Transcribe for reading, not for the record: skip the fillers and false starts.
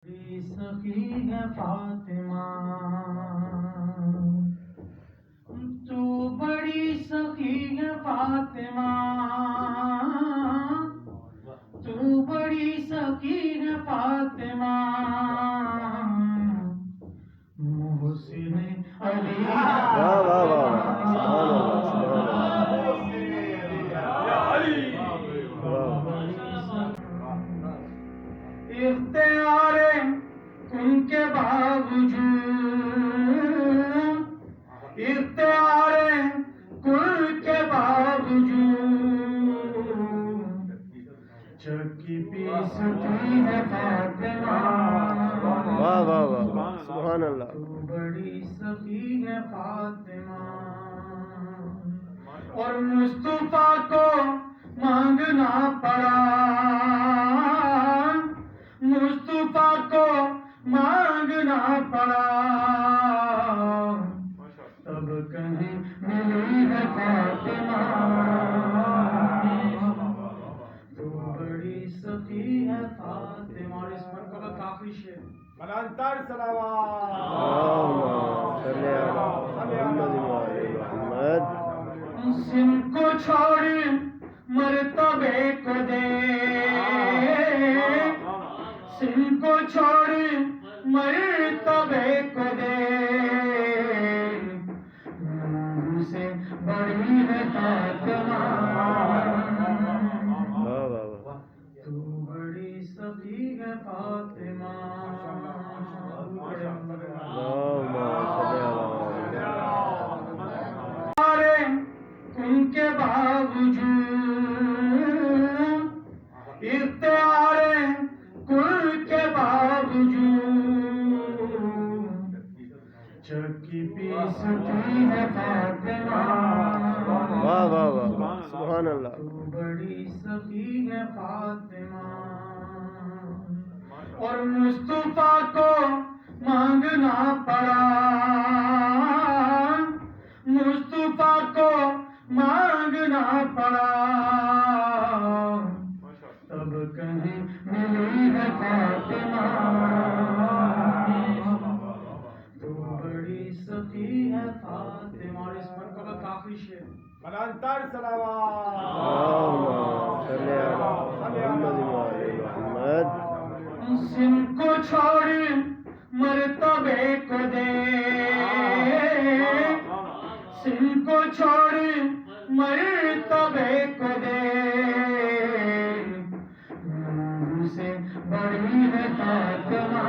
سخی ہے فاطمہ تو بڑی سخی ہے فاطمہ تو بڑی سخی ہے فاطمہ محسن علی واہ واہ واہ اختیار ان کے باوجود اختیار کل کے باوجود چکی پیستی ہے فاطمہ واہ واہ واہ سبحان اللہ تو بڑی سخی ہے فاطمہ اور مصطفیٰ کو مانگنا پڑا مصطفیٰ کو مانگنا پڑا تب کہیں ملی ہے فاطمہ تو بڑی سخی ہے فاطمہ اور اس مرکبہ کا آخری شعر ملانتر صلوات اللہم صلی علی محمد وعلی محمد سن کو چھوڑ مرتبے کو دے سن کو چھوڑ مرتبے کو دے نور سے بڑی ہے فاطمہ واہ واہ واہ تو بڑی سخی ہے فاطمہ اللہم صلی علی ان کے باوجود اختیار کل کے باوجود چکی پیستی ہے فاطمہ واہ واہ واہ سبحان اللہ تو بڑی سخی ہے فاطمہ اور مصطفیٰ کو مانگنا پڑا مصطفیٰ کو مانگنا پڑا تب کہیں ملی ہے فاطمہ تو بڑی سخی ہے فاطمہ اور اس مرکبہ کا آخری شعر ملانتر صلوات اللہم صلی علی محمد وعلی محمد سن کو چھوڑ مرتبے کو دے سن کو چھوڑ مرتبے کو دے نور سے بڑی ہے فاطمہ